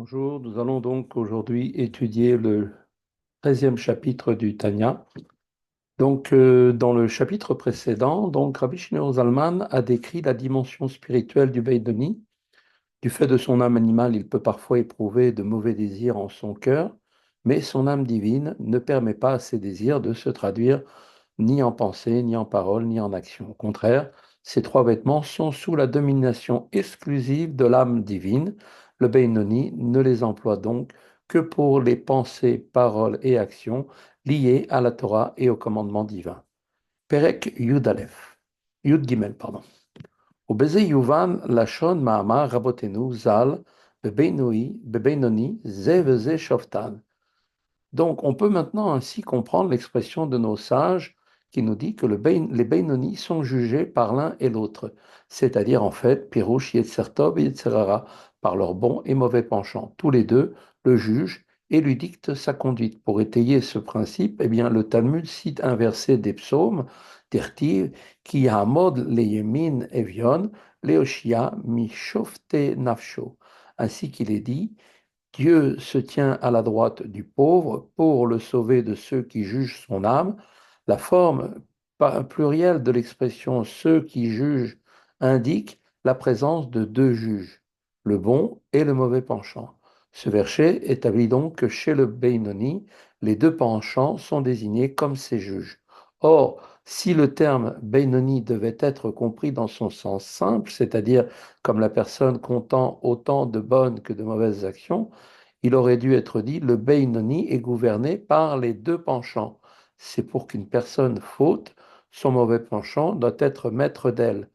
Bonjour, nous allons donc aujourd'hui étudier le 13e chapitre du Tanya. Dans le chapitre précédent, Rabbi Shneur Zalman a décrit la dimension spirituelle du Beidoni. Du fait de son âme animale, il peut parfois éprouver de mauvais désirs en son cœur, mais son âme divine ne permet pas à ces désirs de se traduire ni en pensée, ni en parole, ni en action. Au contraire, ces trois vêtements sont sous la domination exclusive de l'âme divine. Le Beinoni ne les emploie donc que pour les pensées, paroles et actions liées à la Torah et au commandement divin. Perek Yud Aleph, Yud Gimel, pardon. ובזה יובן לשון מאמר רבותינו ז"ל בבינוני זה וזה שופטן. Donc, on peut maintenant ainsi comprendre l'expression de nos sages qui nous dit que les Benoni sont jugés par l'un et l'autre, c'est-à-dire en fait Pirouche, Yetzer Tov et Yetzer Hara, par leurs bons et mauvais penchants. Tous les deux le jugent et lui dictent sa conduite. Pour étayer ce principe, eh bien, le Talmud cite un verset des psaumes, Dirtiv, qui hamod le yemin evion, leoshia mi shofte nafsho, ainsi qu'il est dit. Dieu se tient à la droite du pauvre pour le sauver de ceux qui jugent son âme. La forme plurielle de l'expression ceux qui jugent indique la présence de deux juges, le bon et le mauvais penchant. Ce verset établit donc que chez le Beinoni, les deux penchants sont désignés comme ses juges. Or, si le terme Beinoni devait être compris dans son sens simple, c'est-à-dire comme la personne comptant autant de bonnes que de mauvaises actions, il aurait dû être dit le Beinoni est gouverné par les deux penchants. C'est pour qu'une personne faute, son mauvais penchant doit être maître d'elle.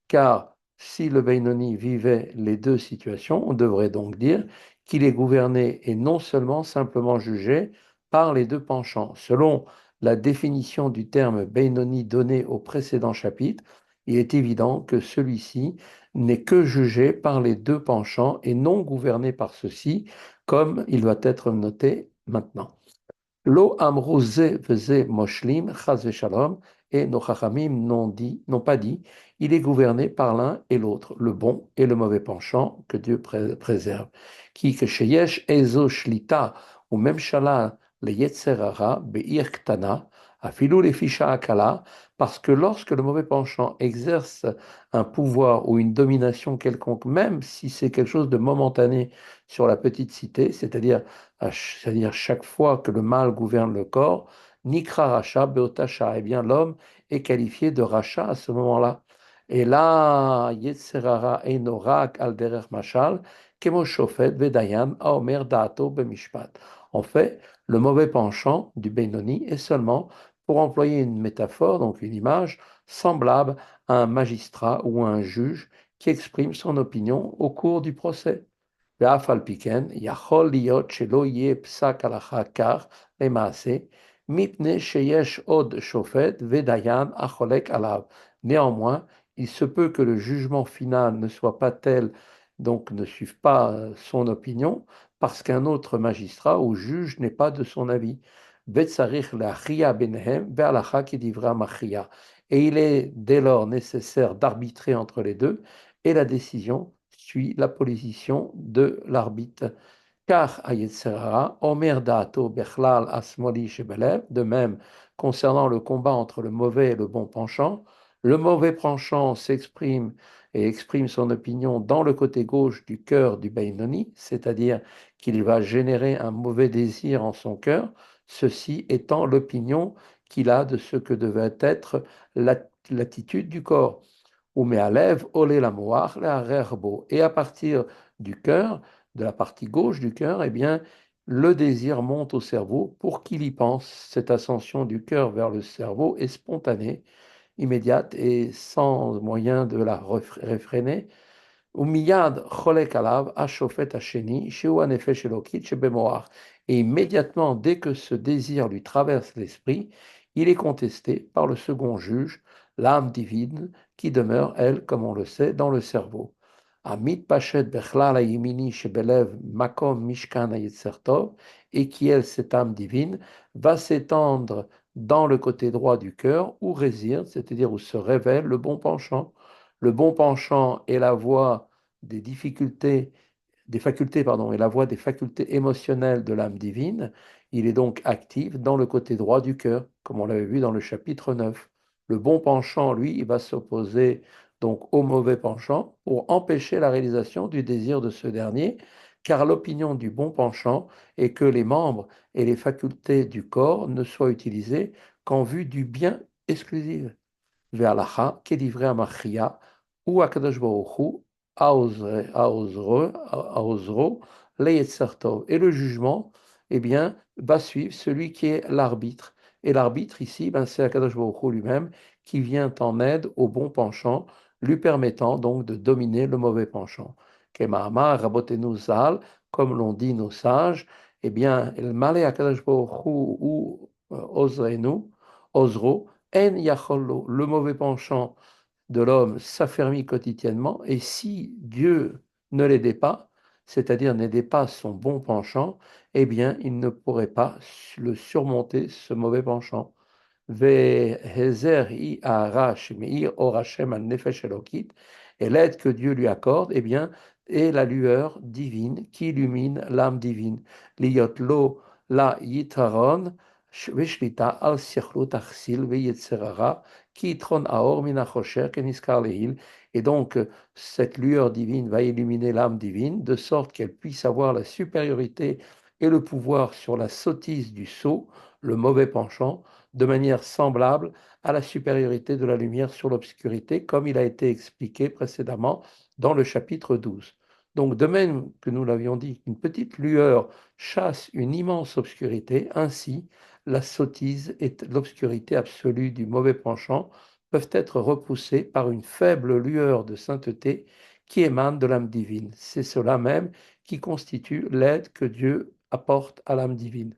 Car si le Beinoni vivait les deux situations, on devrait donc dire qu'il est gouverné et non seulement simplement jugé par les deux penchants. Selon la définition du terme Beinoni donnée au précédent chapitre, il est évident que celui-ci n'est que jugé par les deux penchants et non gouverné par ceux-ci, comme il doit être noté maintenant. Lo amru ze veze moshlim, chas shalom, et nos chachamim n'ont pas dit, il est gouverné par l'un et l'autre, le bon et le mauvais penchant, que Dieu préserve. Qui que sheyesh ezo shlita, ou même shala le yetzer hara, be'ir ktana, afilou le fisha akala, parce que lorsque le mauvais penchant exerce un pouvoir ou une domination quelconque, même si c'est quelque chose de momentané sur la petite cité, c'est-à-dire chaque fois que le mal gouverne le corps, Nikra Racha, Beotacha, eh bien l'homme est qualifié de Racha à ce moment-là. Et là, Yetzerara Enorak Alderer Machal, Kemo Shofet Vedayan Aomer Daato Bemishpat. En fait, le mauvais penchant du Benoni est seulement, pour employer une métaphore, donc une image, semblable à un magistrat ou à un juge qui exprime son opinion au cours du procès. ואף על כן, יכול להיות שלא יהיה פסק הלכה כך למעשה, מפני שיש עוד שופט ודיין החולק עליו. Néanmoins, il se peut que le jugement final ne soit pas tel, donc ne suive pas son opinion, parce qu'un autre magistrat ou juge n'est pas de son avis. וצריך להכריע ביניהם בהלכה כדברי המכריע. Et il est dès lors nécessaire d'arbitrer entre les deux, et la décision suit la position de l'arbitre. Car Ayetzerara, Omer Daato Bechlal Asmoli Shebelev, de même concernant le combat entre le mauvais et le bon penchant, le mauvais penchant s'exprime et exprime son opinion dans le côté gauche du cœur du Beinoni, c'est-à-dire qu'il va générer un mauvais désir en son cœur, ceci étant l'opinion qu'il a de ce que devait être l'attitude du corps. Ou Mealev, Olé la Moach, la Rerbo. Et à partir du cœur, de la partie gauche du cœur, eh bien, le désir monte au cerveau pour qu'il y pense. Cette ascension du cœur vers le cerveau est spontanée, immédiate et sans moyen de la réfréner. Ou miyad cholek alav ashofet hasheni, sheu hanefesh elokit shebemoach. Et immédiatement, dès que ce désir lui traverse l'esprit, il est contesté par le second juge, l'âme divine, qui demeure, elle, comme on le sait, dans le cerveau. Amit pachet bechlal hayimini shebelev makom mishkan hayetzer tov, et qui, elle, cette âme divine, va s'étendre dans le côté droit du cœur, où réside, c'est-à-dire où se révèle le bon penchant. Le bon penchant est la voie des difficultés des facultés, pardon, et la voie des facultés émotionnelles de l'âme divine, il est donc actif dans le côté droit du cœur, comme on l'avait vu dans le chapitre 9. Le bon penchant, lui, il va s'opposer donc au mauvais penchant pour empêcher la réalisation du désir de ce dernier, car l'opinion du bon penchant est que les membres et les facultés du corps ne soient utilisés qu'en vue du bien exclusif. והלכה כדברי המכריע, הוא הקדוש ברוך הוא העוזרו ליצר טוב. Et le jugement, eh bien, va suivre celui qui est l'arbitre. Et l'arbitre ici, ben, c'est Akadosh Baruch Hu lui-même qui vient en aide au bon penchant, lui permettant donc de dominer le mauvais penchant. Kemahama Rabotenu Zal, comme l'ont dit nos sages, eh bien, el Male Akadosh Baruch Hu ou Ozrenu, Ozro, En Yachollo, le mauvais penchant de l'homme s'affermit quotidiennement, et si Dieu ne l'aidait pas, c'est-à-dire n'aidait pas son bon penchant, eh bien, il ne pourrait pas le surmonter, ce mauvais penchant. Ve'hezer hi ha'ara shemeir or Hashem al nefesh elokit, et l'aide que Dieu lui accorde, eh bien, est la lueur divine qui illumine l'âme divine. Liyot lo la yitaron ושליטה על שכלות הכסיל ויצר הרע, כי יתרון האור מן החושך כנזכר לעיל. Et donc, cette lueur divine va illuminer l'âme divine, de sorte qu'elle puisse avoir la supériorité et le pouvoir sur la sottise du sot, le mauvais penchant, de manière semblable à la supériorité de la lumière sur l'obscurité, comme il a été expliqué précédemment dans le chapitre 12. Donc, de même que nous l'avions dit, une petite lueur chasse une immense obscurité, ainsi la sottise et l'obscurité absolue du mauvais penchant peuvent être repoussées par une faible lueur de sainteté qui émane de l'âme divine. C'est cela même qui constitue l'aide que Dieu apporte à l'âme divine.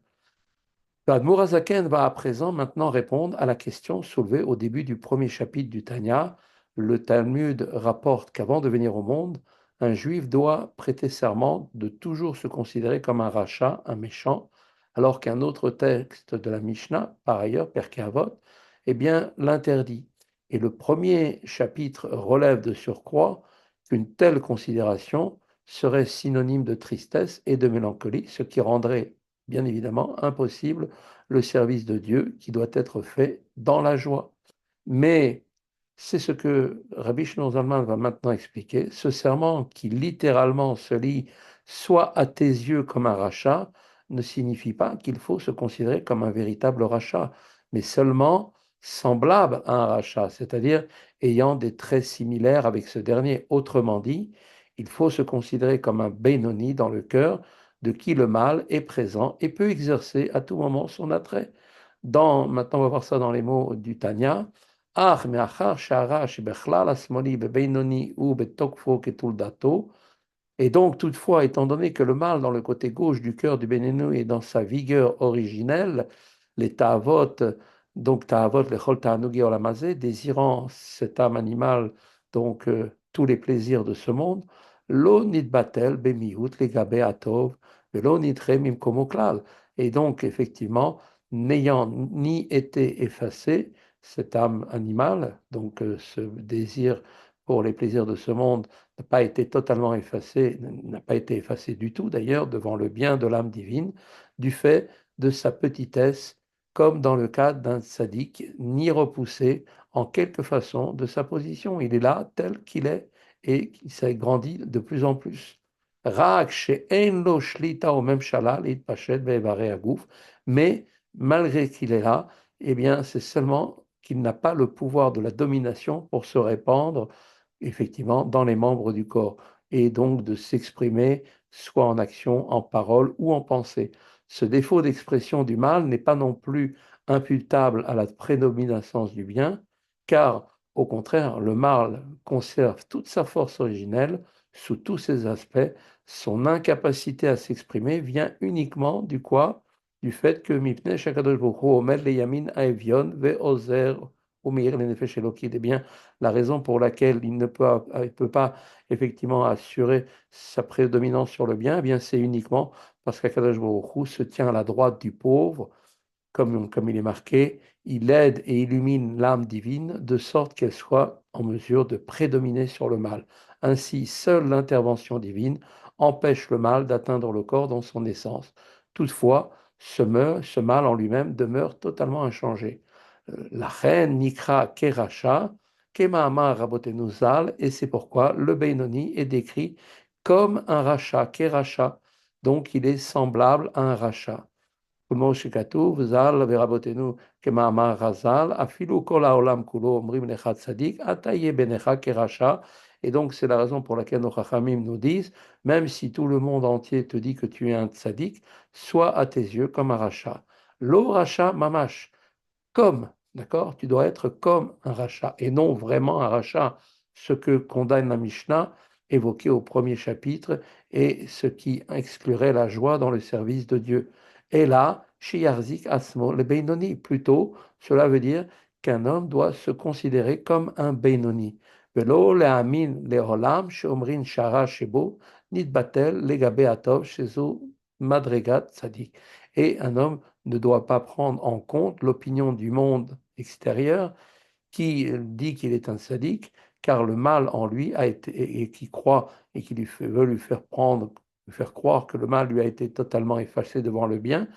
L'Admour Azaken va à présent maintenant répondre à la question soulevée au début du premier chapitre du Tanya. Le Talmud rapporte qu'avant de venir au monde, un juif doit prêter serment de toujours se considérer comme un rachat, un méchant, alors qu'un autre texte de la Mishnah, par ailleurs, Perkei Avot, eh bien, l'interdit. Et le premier chapitre relève de surcroît qu'une telle considération serait synonyme de tristesse et de mélancolie, ce qui rendrait bien évidemment impossible le service de Dieu qui doit être fait dans la joie. Mais c'est ce que Rabbi Shimon Zalman va maintenant expliquer. Ce serment qui littéralement se lit soit à tes yeux comme un rachat ne signifie pas qu'il faut se considérer comme un véritable rachat, mais seulement semblable à un rachat, c'est-à-dire ayant des traits similaires avec ce dernier. Autrement dit, il faut se considérer comme un Benoni dans le cœur de qui le mal est présent et peut exercer à tout moment son attrait. Maintenant, on va voir ça dans les mots du Tanya. Et donc, toutefois, étant donné que le mal dans le côté gauche du cœur du Bénénou est dans sa vigueur originelle, les ta'avot, donc ta'avot, les chol ta'anugi olamazé, désirant cette âme animale, donc tous les plaisirs de ce monde, lo nidbatel bemiut legabe atov, velo nidre mimkomo klal. Et donc, effectivement, n'ayant ni été effacé, cette âme animale, donc ce désir pour les plaisirs de ce monde, n'a pas été totalement effacé, n'a pas été effacé du tout d'ailleurs devant le bien de l'âme divine, du fait de sa petitesse, comme dans le cas d'un tzaddik, ni repoussé en quelque façon de sa position. Il est là tel qu'il est et il s'est grandi de plus en plus. Mais malgré qu'il est là, eh bien, c'est seulement qu'il n'a pas le pouvoir de la domination pour se répandre effectivement dans les membres du corps et donc de s'exprimer soit en action, en parole ou en pensée. Ce défaut d'expression du mal n'est pas non plus imputable à la prédominance du bien, car au contraire, le mal conserve toute sa force originelle sous tous ses aspects. Son incapacité à s'exprimer vient uniquement du quoi? Du fait que Mipnei Shakadosh Baruch Hu Omer le Yamin Aevion Ve'ozer Umeir le Nefesh Elokid. Eh bien, la raison pour laquelle il peut pas effectivement assurer sa prédominance sur le bien, eh bien c'est uniquement parce qu'Akadosh Baruch Hu se tient à la droite du pauvre, comme il est marqué, il aide et illumine l'âme divine de sorte qu'elle soit en mesure de prédominer sur le mal. Ainsi, seule l'intervention divine empêche le mal d'atteindre le corps dans son essence. Toutefois, ce mal en lui-même demeure totalement inchangé. La reine Nikra Keracha, Kemahama Rabotenu Zal, et c'est pourquoi le Benoni est décrit comme un rachat, Keracha, donc il est semblable à un rachat. כמו שכתוב, ז"ל ורבותינו כמאמר חז"ל, אפילו כל העולם כולו אומרים לך צדיק, אתה יהיה בעיניך כרשע. Et donc, c'est la raison pour laquelle nos Chachamim nous disent, même si tout le monde entier te dit que tu es un tzaddik, sois à tes yeux comme un rachat. Lo rachat mamash, comme, d'accord? Tu dois être comme un rachat et non vraiment un rachat, ce que condamne la Mishnah évoqué au premier chapitre et ce qui exclurait la joie dans le service de Dieu. Et là, Shiyarzik Asmo, le Beinoni, plutôt, cela veut dire qu'un homme doit se considérer comme un Beinoni. Velo le'amin le'olam she'omrin shara shebo nitbatel legabe atov shezu madregat tzadik. Et un homme ne doit pas prendre en compte l'opinion du monde extérieur qui dit qu'il est un sadique, car le mal en lui a été, et qui croit et qui veut lui faire prendre, lui faire croire que le mal lui a été totalement effacé devant le bien,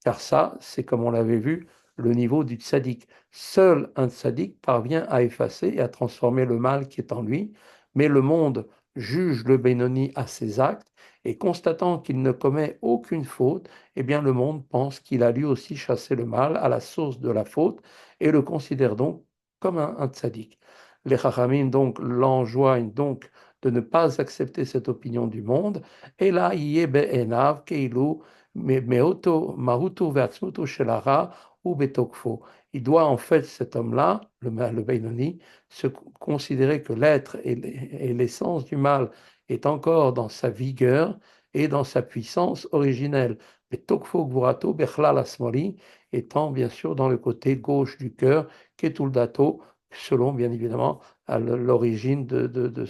car ça, c'est comme on l'avait vu, le niveau du tzaddik. Seul un tzaddik parvient à effacer et à transformer le mal qui est en lui, mais le monde juge le Benoni à ses actes, et constatant qu'il ne commet aucune faute, eh bien le monde pense qu'il a lui aussi chassé le mal à la source de la faute, et le considère donc comme un tzaddik. Les Chachamim donc l'enjoignent donc de ne pas accepter cette opinion du monde. Et là, enav keilu meoto mahuto ve'atzmuto shelara ou betokfo. Il doit en fait, cet homme-là, le Beinoni, se considérer que l'être et l'essence du mal est encore dans sa vigueur et dans sa puissance originelle. Betokfo gvurato bechlal asmoli, étant bien sûr dans le côté gauche du cœur, Ketuldato, selon bien évidemment l'origine de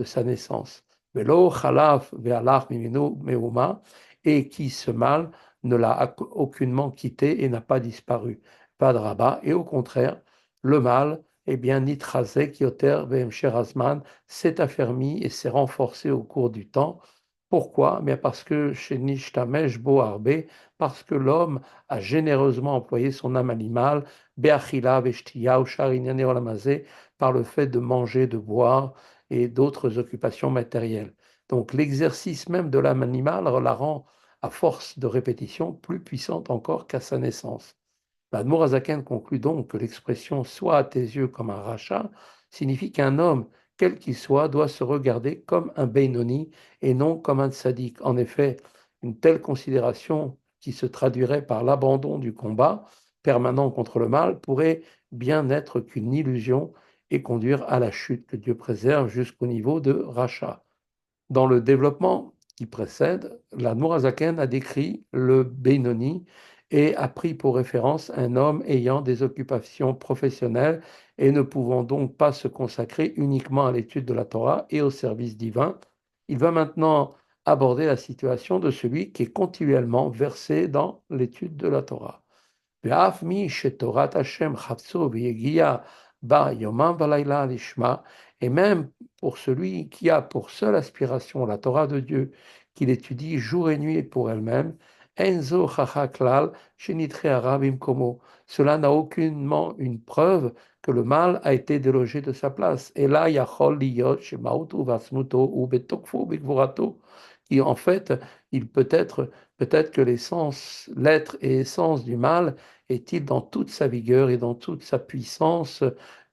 sa naissance. Velo chalaf ve'alach mimenu meuma, et qui ce mal ne l'a aucunement quitté et n'a pas disparu. Pas de rabat, et au contraire, le mal, eh bien, nitrazek yoter ve'emsher azman, s'est affermi et s'est renforcé au cours du temps. Pourquoi? Mais parce que chez Nishtamesh Boarbe, parce que l'homme a généreusement employé son âme animale, Beachila, Veshtia, ou Sharinyane Olamazé, par le fait de manger, de boire et d'autres occupations matérielles. Donc l'exercice même de l'âme animale la rend, à force de répétition, plus puissante encore qu'à sa naissance. L'Admour Azaken conclut donc que l'expression soit à tes yeux comme un rachat signifie qu'un homme, quel qu'il soit, doit se regarder comme un Beinoni et non comme un tzaddik. En effet, une telle considération qui se traduirait par l'abandon du combat permanent contre le mal pourrait bien n'être qu'une illusion et conduire à la chute que Dieu préserve jusqu'au niveau de rachat. Dans le développement qui précède, la Nourazaken a décrit le Benoni et a pris pour référence un homme ayant des occupations professionnelles et ne pouvant donc pas se consacrer uniquement à l'étude de la Torah et au service divin. Il va maintenant aborder la situation de celui qui est continuellement versé dans l'étude de la Torah. ואף מי שתורת השם חפצו ויגיע בה יומם ולילה לשמה, et même pour celui qui a pour seule aspiration la Torah de Dieu, qu'il étudie jour et nuit pour elle-même, Enzo chacha klal shenitre arabim komo. Cela n'a aucunement une preuve que le mal a été délogé de sa place. Et là, yachol liyot shemautu vasmuto ou betokfo bigvorato, qui en fait, il peut-être que l'essence, l'être et essence du mal est-il dans toute sa vigueur et dans toute sa puissance,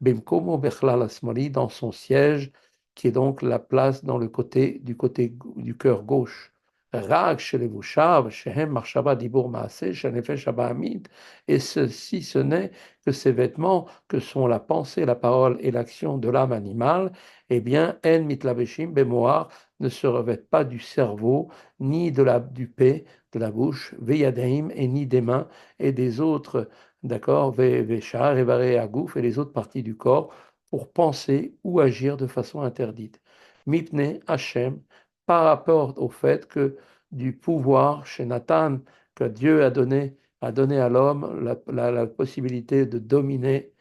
Bemkomo Bechlal Asmali, dans son siège, qui est donc la place dans le côté du cœur gauche. Rag Shelevushav, Shehem Marshaba Dibur Maase, Shanefesh Abahamid, et ceci ce n'est que ces vêtements que sont la pensée, la parole et l'action de l'âme animale, eh bien, En Mitlaveshim Bemoar ne se revêtent pas du cerveau, ni du paix, de la bouche, Veyadaim, et ni des mains, et des autres, d'accord, Véchar, Évaré, Agouf et les autres parties du corps pour penser ou agir de façon interdite. Mipne Hachem, par rapport au fait que du pouvoir chez Nathan, que Dieu a donné à l'homme la possibilité de dominer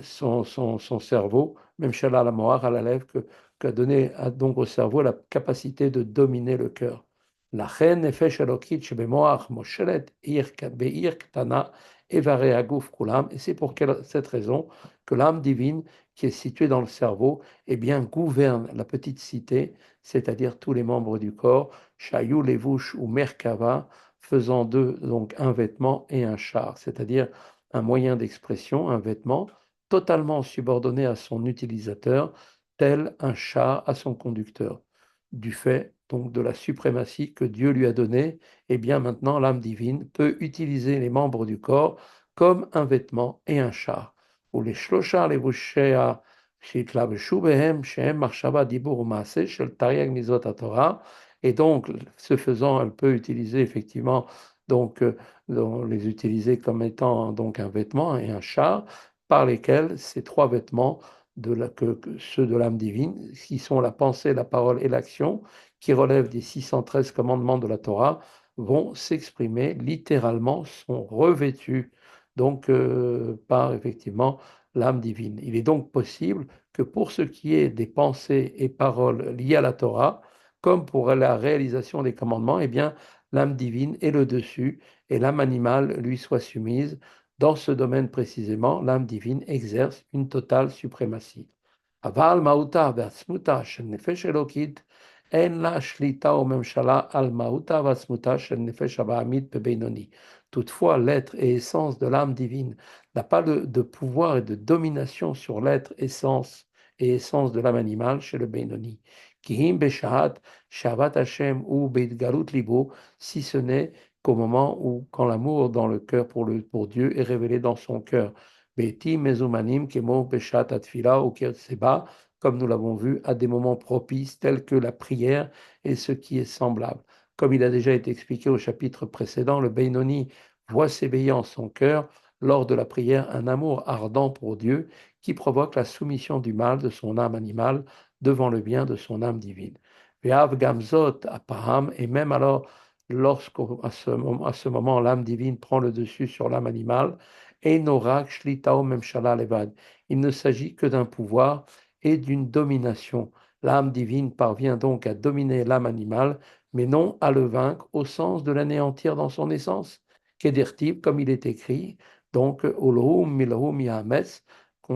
son cerveau, même Shala la Moar à la lèvre, qu'a donné donc au cerveau la capacité de dominer le cœur. La reine nefesh elokit shebemoach moshelet be'ir ktana evare aguf kulam. Et c'est pour cette raison que l'âme divine qui est située dans le cerveau, eh bien, gouverne la petite cité, c'est-à-dire tous les membres du corps, Shayou, Levush ou Merkava, faisant d'eux donc un vêtement et un char, c'est-à-dire un moyen d'expression, un vêtement totalement subordonné à son utilisateur, tel un char à son conducteur. Du fait donc de la suprématie que Dieu lui a donnée, eh bien maintenant l'âme divine peut utiliser les membres du corps comme un vêtement et un char. Ou les shlosha levushea שהתלבשו בהם שהם מחשבה, דיבור ומעשה של תרי"ג מצוות התורה. Et donc, ce faisant, elle peut utiliser effectivement, donc, les utiliser comme étant donc un vêtement et un char, par lesquels ces trois vêtements, ceux de l'âme divine, qui sont la pensée, la parole et l'action, qui relèvent des 613 commandements de la Torah, vont s'exprimer littéralement, sont revêtus donc par effectivement l'âme divine. Il est donc possible que pour ce qui est des pensées et paroles liées à la Torah, comme pour la réalisation des commandements, eh bien, l'âme divine est le dessus et l'âme animale lui soit soumise. Dans ce domaine précisément, l'âme divine exerce une totale suprématie. אבל מהותה ועצמותה של נפש אלוקית אין לה שליטה וממשלה על מהותה ועצמותה של נפש הבעמית בבינוני. Toutefois, l'être et essence de l'âme divine n'a pas de pouvoir et de domination sur l'être, essence et essence de l'âme animale chez le Benoni. Kihim beshahat shavat Hashem ou beitgalut libo, si ce n'est qu'au moment où, quand l'amour dans le cœur pour Dieu est révélé dans son cœur. Beti mezumanim kemo beshat atfila ou seba, comme nous l'avons vu, à des moments propices tels que la prière et ce qui est semblable. Comme il a déjà été expliqué au chapitre précédent, le Benoni voit s'éveiller en son cœur, lors de la prière, un amour ardent pour Dieu qui provoque la soumission du mal de son âme animale devant le bien de son âme divine. Ve'av gamzot apaham, et même alors, lorsqu'à ce moment, l'âme divine prend le dessus sur l'âme animale, enorak shlitao memshala levad. Il ne s'agit que d'un pouvoir et d'une domination. L'âme divine parvient donc à dominer l'âme animale, mais non à le vaincre au sens de l'anéantir dans son essence. Kedertib, comme il est écrit, donc Olohum Milhum Yahametz,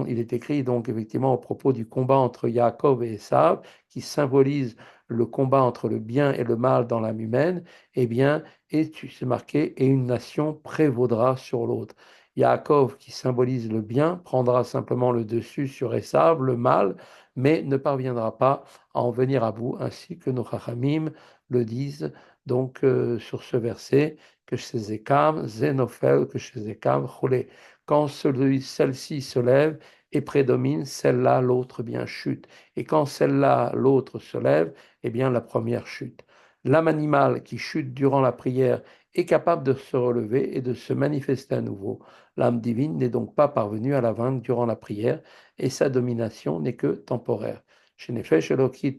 il est écrit donc effectivement au propos du combat entre Yaakov et Esav, qui symbolise le combat entre le bien et le mal dans l'âme humaine, eh bien, et c'est marqué, et une nation prévaudra sur l'autre. Yaakov, qui symbolise le bien, prendra simplement le dessus sur Esav, le mal, mais ne parviendra pas à en venir à bout, ainsi que nos Chachamim le disent donc sur ce verset, que chez Ekam, Zénophel, que chez Ekam, Choulé. Quand celle-ci se lève et prédomine, celle-là, l'autre bien chute. Et quand celle-là, l'autre se lève, eh bien la première chute. L'âme animale qui chute durant la prière est capable de se relever et de se manifester à nouveau. L'âme divine n'est donc pas parvenue à la vaincre durant la prière et sa domination n'est que temporaire. Chez Nefesh Elokit,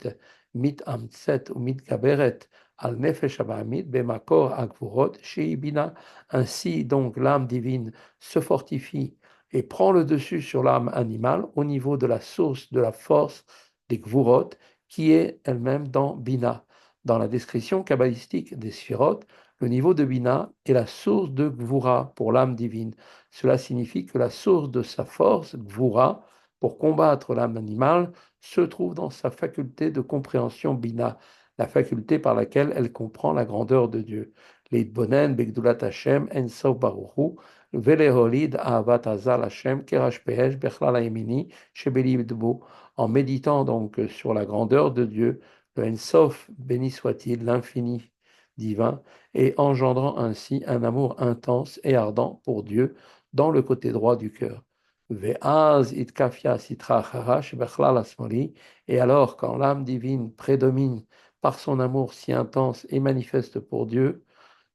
mit amtset ou mit gaberet, al nefesh abamit bemakor akvurot sheibina. Ainsi donc l'âme divine se fortifie et prend le dessus sur l'âme animale au niveau de la source de la force des gvurot qui est elle-même dans Bina. Dans la description kabbalistique des sphirotes, le niveau de Bina est la source de Gvura pour l'âme divine. Cela signifie que la source de sa force, Gvura, pour combattre l'âme animale, se trouve dans sa faculté de compréhension Bina, la faculté par laquelle elle comprend la grandeur de Dieu. Leitbonen begdulat Hashem en sof baruchu, veleholid ahavat azal Hashem kerash pehesh bechlal haemini shebeli dbo. En méditant donc sur la grandeur de Dieu, le Ensof, béni soit-il, l'infini divin, et engendrant ainsi un amour intense et ardent pour Dieu dans le côté droit du cœur. Ve'az itkafia sitra charash bechlal asmoli. Et alors, quand l'âme divine prédomine par son amour si intense et manifeste pour Dieu,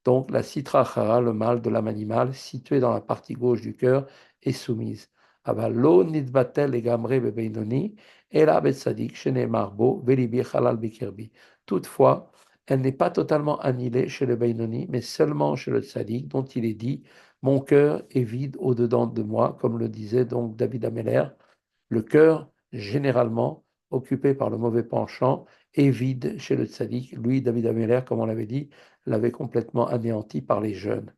donc la citra chara, le mal de l'âme animale, située dans la partie gauche du cœur, est soumise. Avalo nidbatel egamre bebeinoni, ela betsadik shenemar bo velibi halal bikirbi. Toutefois, elle n'est pas totalement annihilée chez le Beinoni, mais seulement chez le Tzadik, dont il est dit: mon cœur est vide au-dedans de moi, comme le disait donc David Ameller. Le cœur généralement occupé par le mauvais penchant et vide chez le tzaddik. Lui, David Ameller, comme on l'avait dit, l'avait complètement anéanti par les jeunes.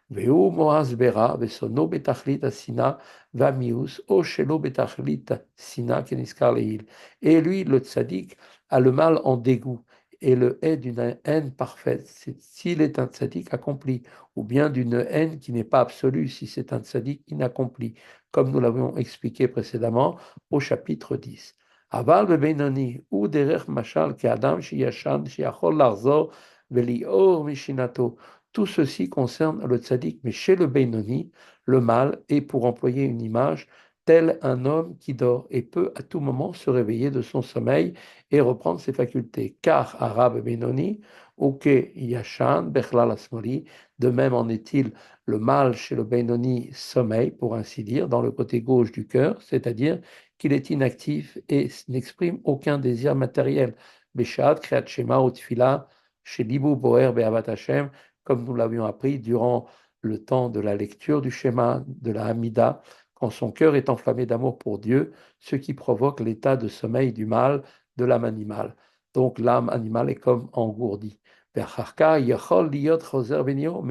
Veu moaz bera, vesono betachlit asina, vamius, o shelo betachlit sina keniskar leil. Et lui, le tzaddik, a le mal en dégoût et le hait d'une haine parfaite, s'il est un tzaddik accompli, ou bien d'une haine qui n'est pas absolue, si c'est un tzaddik inaccompli, comme nous l'avons expliqué précédemment au chapitre 10. Aval bebenoni ou derech machal ke adam shiyashan shiyachol larzor velior mishinato. Tout ceci concerne le tzaddik, mais chez le Benoni, le mal est, pour employer une image, tel un homme qui dort et peut à tout moment se réveiller de son sommeil et reprendre ses facultés. Car arabe Benoni, Uke Yashan, Bechlal Asmoli, de même en est-il le mal chez le Benoni sommeil, pour ainsi dire, dans le côté gauche du cœur, c'est-à-dire qu'il est inactif et n'exprime aucun désir matériel. Beshat, Kriyat Shema, Utfila, chez Libu Boer, Be'avat Hashem, comme nous l'avions appris durant le temps de la lecture du schéma de la Hamida, quand son cœur est enflammé d'amour pour Dieu, ce qui provoque l'état de sommeil du mal de l'âme animale. Donc l'âme animale est comme engourdie. Mais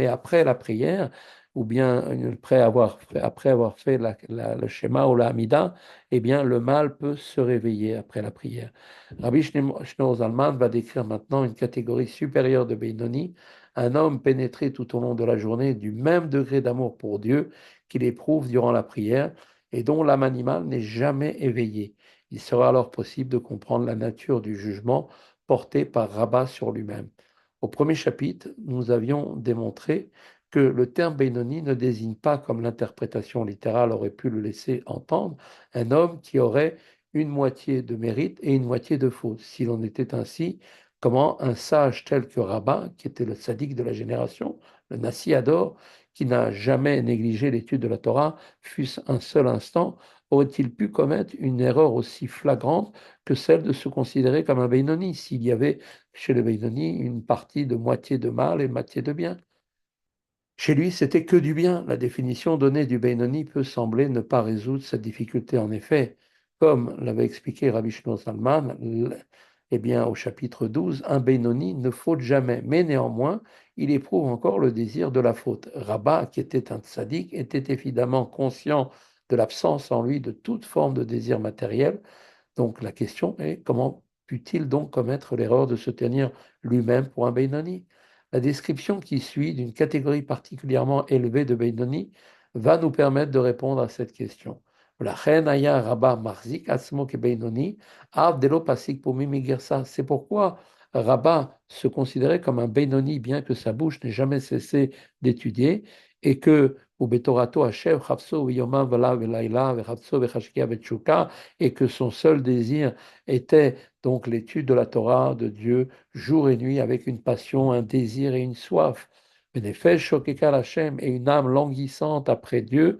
après la prière, ou bien après avoir fait le schéma ou la Hamida, eh bien le mal peut se réveiller après la prière. Rabbi Shneur Zalman va décrire maintenant une catégorie supérieure de Beinoni, un homme pénétré tout au long de la journée du même degré d'amour pour Dieu qu'il éprouve durant la prière et dont l'âme animale n'est jamais éveillée. Il sera alors possible de comprendre la nature du jugement porté par Rabat sur lui-même. Au premier chapitre, nous avions démontré que le terme Benoni ne désigne pas, comme l'interprétation littérale aurait pu le laisser entendre, un homme qui aurait une moitié de mérite et une moitié de faute. S'il en était ainsi, comment un sage tel que Rabat, qui était le sadique de la génération, le Nassi Ador, qui n'a jamais négligé l'étude de la Torah, fût-ce un seul instant, aurait-il pu commettre une erreur aussi flagrante que celle de se considérer comme un Benoni, s'il y avait chez le Benoni une partie de moitié de mal et moitié de bien? Chez lui, c'était que du bien. La définition donnée du Benoni peut sembler ne pas résoudre cette difficulté. En effet, comme l'avait expliqué Rabbi Shlomo Zalman, eh bien, au chapitre 12, un Benoni ne faute jamais, mais néanmoins, il éprouve encore le désir de la faute. Rabat, qui était un tzaddik, était évidemment conscient de l'absence en lui de toute forme de désir matériel. Donc la question est comment put-il donc commettre l'erreur de se tenir lui-même pour un Benoni? La description qui suit d'une catégorie particulièrement élevée de Benoni va nous permettre de répondre à cette question. C'est pourquoi Rabat se considérait comme un Benoni, bien que sa bouche n'ait jamais cessé d'étudier, et que et que son seul désir était donc l'étude de la Torah de Dieu jour et nuit avec une passion, un désir et une soif. Benefesh shokeka Hashem et une âme languissante après Dieu,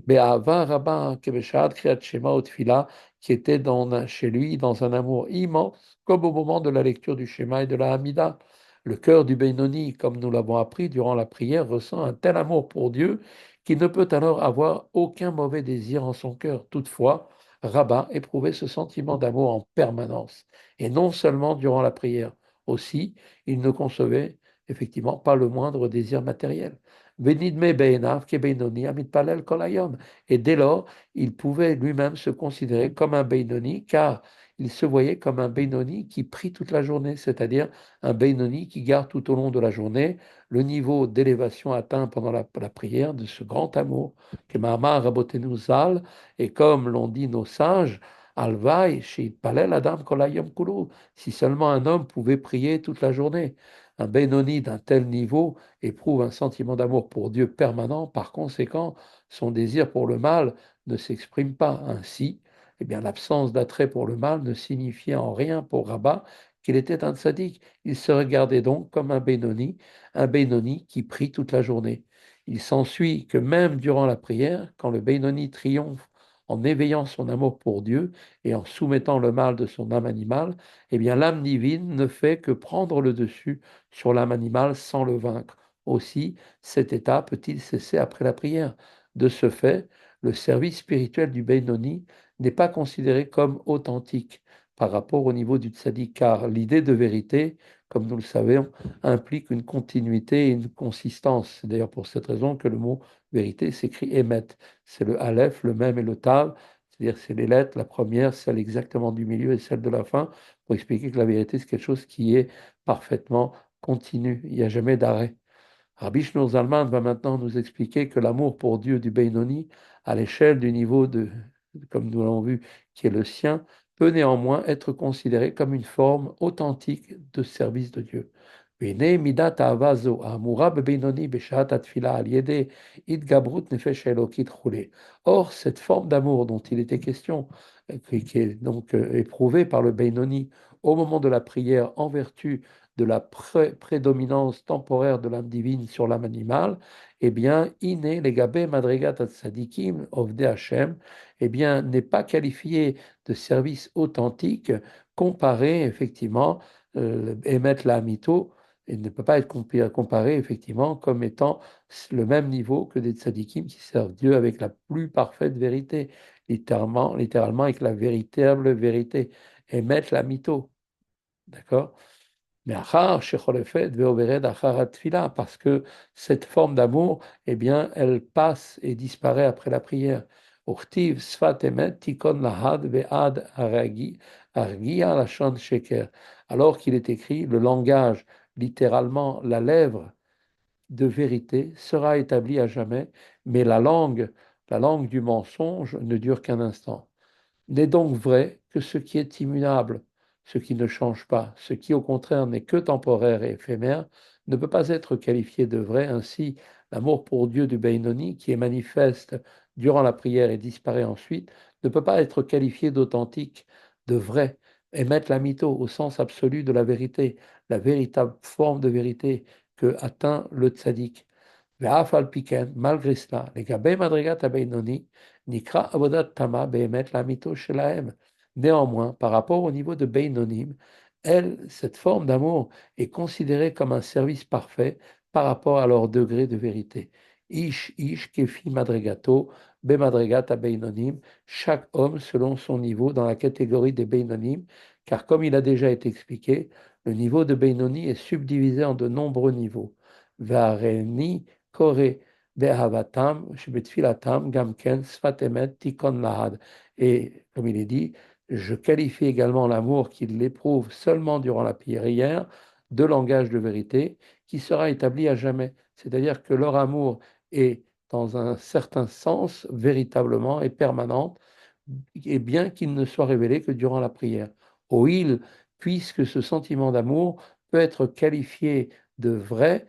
Be'ava Rabba Kebeshat Kriyat Shema Utfila, qui était chez lui dans un amour immense, comme au moment de la lecture du Shema et de la Hamida. Le cœur du Benoni, comme nous l'avons appris durant la prière, ressent un tel amour pour Dieu qu'il ne peut alors avoir aucun mauvais désir en son cœur. Toutefois, Rabat éprouvait ce sentiment d'amour en permanence, et non seulement durant la prière. Aussi, il ne concevait effectivement pas le moindre désir matériel. Benidme be'enav ke Benoni amitpalel kol hayom. Et dès lors, il pouvait lui-même se considérer comme un Benoni, car il se voyait comme un Benoni qui prie toute la journée, c'est-à-dire un Benoni qui garde tout au long de la journée le niveau d'élévation atteint pendant la prière de ce grand amour. Que Mahamar Rabotenu Zal, et comme l'ont dit nos sages, Alvaï, chez Palel Adam Kolayom Kulu, si seulement un homme pouvait prier toute la journée. Un Benoni d'un tel niveau éprouve un sentiment d'amour pour Dieu permanent, par conséquent, son désir pour le mal ne s'exprime pas ainsi. Eh bien, l'absence d'attrait pour le mal ne signifiait en rien pour Rabat qu'il était un tzaddik. Il se regardait donc comme un Benoni qui prie toute la journée. Il s'ensuit que même durant la prière, quand le Benoni triomphe en éveillant son amour pour Dieu et en soumettant le mal de son âme animale, eh bien l'âme divine ne fait que prendre le dessus sur l'âme animale sans le vaincre. Aussi, cet état peut-il cesser après la prière? De ce fait, le service spirituel du Benoni n'est pas considéré comme authentique par rapport au niveau du tzaddik, car l'idée de vérité, comme nous le savons, implique une continuité et une consistance. C'est d'ailleurs pour cette raison que le mot vérité s'écrit émet. C'est le aleph, le même et le tav, c'est-à-dire c'est les lettres, la première, celle exactement du milieu et celle de la fin, pour expliquer que la vérité, c'est quelque chose qui est parfaitement continu. Il n'y a jamais d'arrêt. Rabbi Shneur Zalman va maintenant nous expliquer que l'amour pour Dieu du Beinoni, à l'échelle du niveau de, comme nous l'avons vu, qui est le sien, peut néanmoins être considéré comme une forme authentique de service de Dieu. והנה מידת האהבה זו, האמורה בבינוני בשעת התפילה על ידי התגברות נפש האלוקית וכו'. Or, cette forme d'amour dont il était question, qui est donc éprouvée par le Beinoni au moment de la prière en vertu de la prédominance temporaire de l'âme divine sur l'âme animale, eh bien, iné legabe madrigat tzadikim ovde Hashem, eh bien, n'est pas qualifié de service authentique comparé effectivement émettre la mito et ne peut pas être comparé effectivement comme étant le même niveau que des tzadikim qui servent Dieu avec la plus parfaite vérité, littéralement avec la véritable vérité, émettre la mito, d'accord? Mais parce que cette forme d'amour, eh bien, elle passe et disparaît après la prière. Urtiv sfat emet tikon lahad ve'ad argia lashon sheker. Alors qu'il est écrit, le langage, littéralement la lèvre de vérité, sera établi à jamais, mais la langue du mensonge ne dure qu'un instant. N'est donc vrai que ce qui est immuable, ce qui ne change pas, ce qui au contraire n'est que temporaire et éphémère, ne peut pas être qualifié de vrai. Ainsi, l'amour pour Dieu du Beinoni, qui est manifeste durant la prière et disparaît ensuite, ne peut pas être qualifié d'authentique, de vrai, et mettre la mytho au sens absolu de la vérité, la véritable forme de vérité que atteint le tzaddik. ואף על פי כן, malgré cela, לגבי מדרגת הבינוני, נקרא עבודת תמה באמת לאמיתו שלהם. Néanmoins, par rapport au niveau de Beinonim, elle, cette forme d'amour est considérée comme un service parfait par rapport à leur degré de vérité. Ish kefi madregato, be madregat Beinonim, chaque homme selon son niveau dans la catégorie des Beinonim, car comme il a déjà été expliqué, le niveau de Beinoni est subdivisé en de nombreux niveaux. Vareni Koré Be'ahavatam, Shebetfilatam, Gamken, Sfatemet, Tikon Lahad. Et comme il est dit, je qualifie également l'amour qu'il éprouve seulement durant la prière de langage de vérité qui sera établi à jamais. C'est-à-dire que leur amour est, dans un certain sens, véritablement et permanent, et bien qu'il ne soit révélé que durant la prière. Oil, puisque ce sentiment d'amour peut être qualifié de vrai,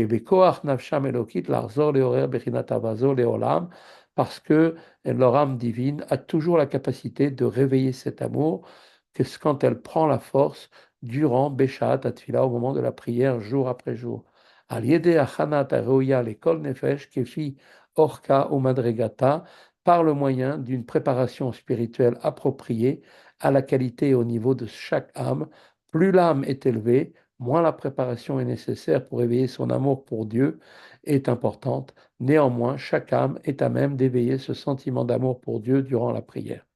בכוח נפשם אלוקית לחזור לעורר בחינת אהבה זו לעולם, parce que leur âme divine a toujours la capacité de réveiller cet amour que quand elle prend la force durant Beshat Atfila, au moment de la prière, jour après jour. Al yede achanat haroya lekol nefesh kefi orka ou madregata, par le moyen d'une préparation spirituelle appropriée à la qualité et au niveau de chaque âme. Plus l'âme est élevée, moins la préparation est nécessaire pour éveiller son amour pour Dieu est importante. Néanmoins, chaque âme est à même d'éveiller ce sentiment d'amour pour Dieu durant la prière.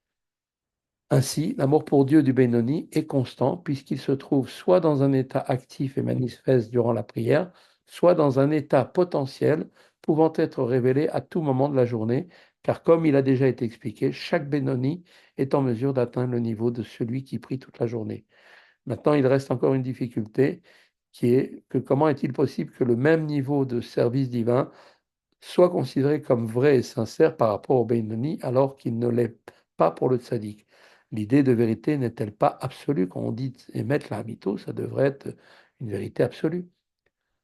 Ainsi, l'amour pour Dieu du Benoni est constant puisqu'il se trouve soit dans un état actif et manifeste durant la prière, soit dans un état potentiel pouvant être révélé à tout moment de la journée, car comme il a déjà été expliqué, chaque Benoni est en mesure d'atteindre le niveau de celui qui prie toute la journée. Maintenant, il reste encore une difficulté qui est que comment est-il possible que le même niveau de service divin soit considéré comme vrai et sincère par rapport au Benoni alors qu'il ne l'est pas pour le tzaddik? L'idée de vérité n'est-elle pas absolue? Quand on dit émettre la mytho, ça devrait être une vérité absolue.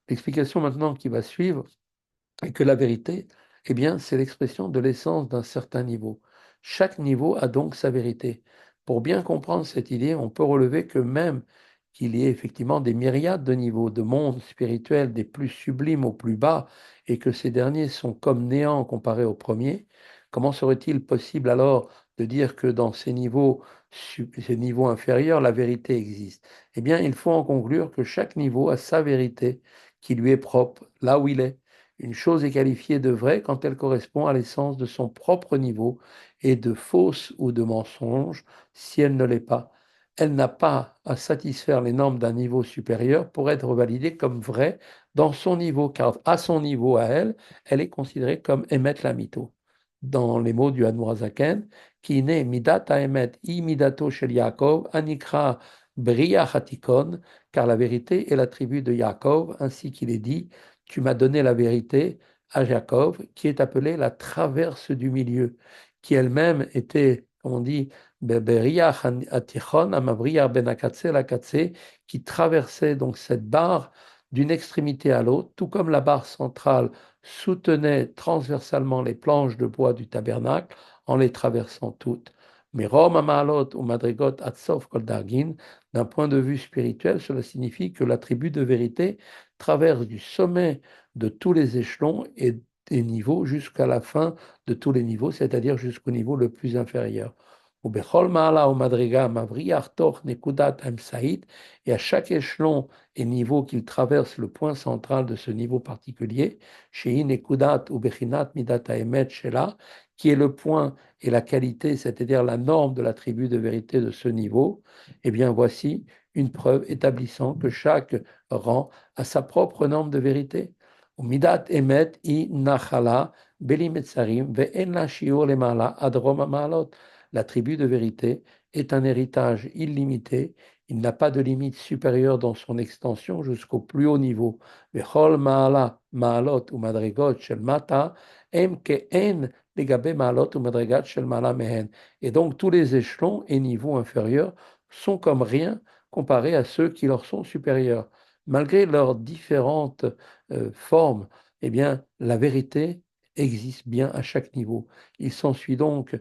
L'explication maintenant qui va suivre et que la vérité, eh bien, c'est l'expression de l'essence d'un certain niveau. Chaque niveau a donc sa vérité. Pour bien comprendre cette idée, on peut relever que même qu'il y ait effectivement des myriades de niveaux, de mondes spirituels, des plus sublimes aux plus bas, et que ces derniers sont comme néants comparés aux premiers, comment serait-il possible alors de dire que dans ces niveaux inférieurs, la vérité existe? Eh bien, il faut en conclure que chaque niveau a sa vérité qui lui est propre, là où il est. Une chose est qualifiée de vraie quand elle correspond à l'essence de son propre niveau et de fausse ou de mensonge si elle ne l'est pas. Elle n'a pas à satisfaire les normes d'un niveau supérieur pour être validée comme vraie dans son niveau, car à son niveau, à elle, elle est considérée comme Emet la Mito. Dans les mots du Admorazaken, qui naît Midat Emet I Midato Shel Yaakov, Anikra Bria Hatikon, car la vérité est l'attribut de Yaakov, ainsi qu'il est dit, tu m'as donné la vérité à Jacob, qui est appelée la traverse du milieu, qui elle-même était, comme on dit, Beria Hatichon, Amavria Ben Akatse, l'Akatse, qui traversait donc cette barre d'une extrémité à l'autre, tout comme la barre centrale soutenait transversalement les planches de bois du tabernacle en les traversant toutes. Mais Rom Amalot ou Madrigot Atsof Koldargin, d'un point de vue spirituel, cela signifie que l'attribut de vérité traverse du sommet de tous les échelons et des niveaux jusqu'à la fin de tous les niveaux, c'est-à-dire jusqu'au niveau le plus inférieur. Et à chaque échelon et niveau qu'il traverse le point central de ce niveau particulier, qui est le point et la qualité, c'est-à-dire la norme de l'attribut de vérité de ce niveau, eh bien voici une preuve établissant que chaque rang a sa propre norme de vérité. Midat emet i nachala beli metzarim ve'en la shiur lemala adrom maalot. L'attribut de vérité est un héritage illimité. Il n'a pas de limite supérieure dans son extension jusqu'au plus haut niveau. Vechol maala maalot ou madrigot shel mata em ke'en legabe maalot ou madrigat shel maala mehen. Et donc tous les échelons et niveaux inférieurs sont comme rien comparés à ceux qui leur sont supérieurs. Malgré leurs différentes formes, eh bien, la vérité existe bien à chaque niveau. Il s'ensuit donc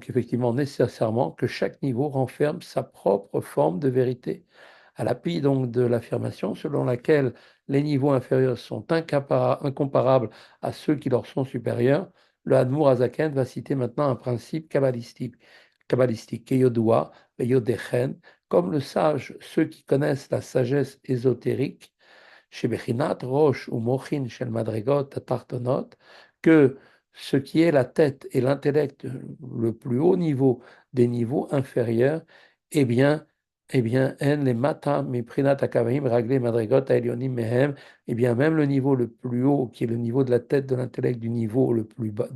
effectivement nécessairement que chaque niveau renferme sa propre forme de vérité. À l'appui donc de l'affirmation selon laquelle les niveaux inférieurs sont incomparables à ceux qui leur sont supérieurs, le Hadmour Azaken va citer maintenant un principe kabbalistique, Keyodua, Yodechen, comme le sage, ceux qui connaissent la sagesse ésotérique, chez Bechinat Roche ou Mochin Shel Madrigot Tartonot, que ce qui est la tête et l'intellect, le plus haut niveau des niveaux inférieurs, eh bien, en les mata miprinat akavim ragle madrigot aelionim mehem, eh bien, même le niveau le plus haut, qui est le niveau de la tête, de l'intellect, du niveau le plus bas,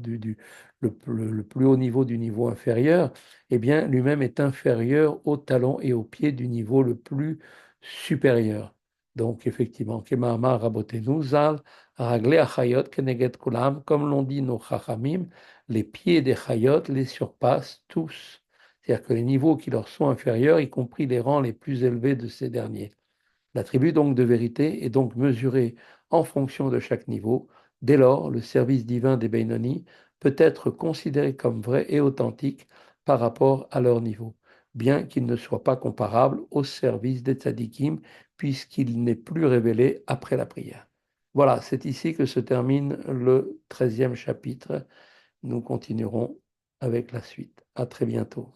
le plus haut niveau du niveau inférieur, eh bien, lui-même est inférieur au talon et au pied du niveau le plus supérieur. Donc, effectivement, Kemahama Rabotenu Zal, Ragle Achayot Keneget Kulam, comme l'ont dit nos Chachamim, les pieds des Chayot les surpassent tous. C'est-à-dire que les niveaux qui leur sont inférieurs, y compris les rangs les plus élevés de ces derniers. L'attribut donc de vérité est donc mesuré en fonction de chaque niveau. Dès lors, le service divin des Beinoni peut être considéré comme vrai et authentique par rapport à leur niveau, bien qu'il ne soit pas comparable au service des tzadikim, puisqu'il n'est plus révélé après la prière. Voilà, c'est ici que se termine le 13e chapitre. Nous continuerons avec la suite. À très bientôt.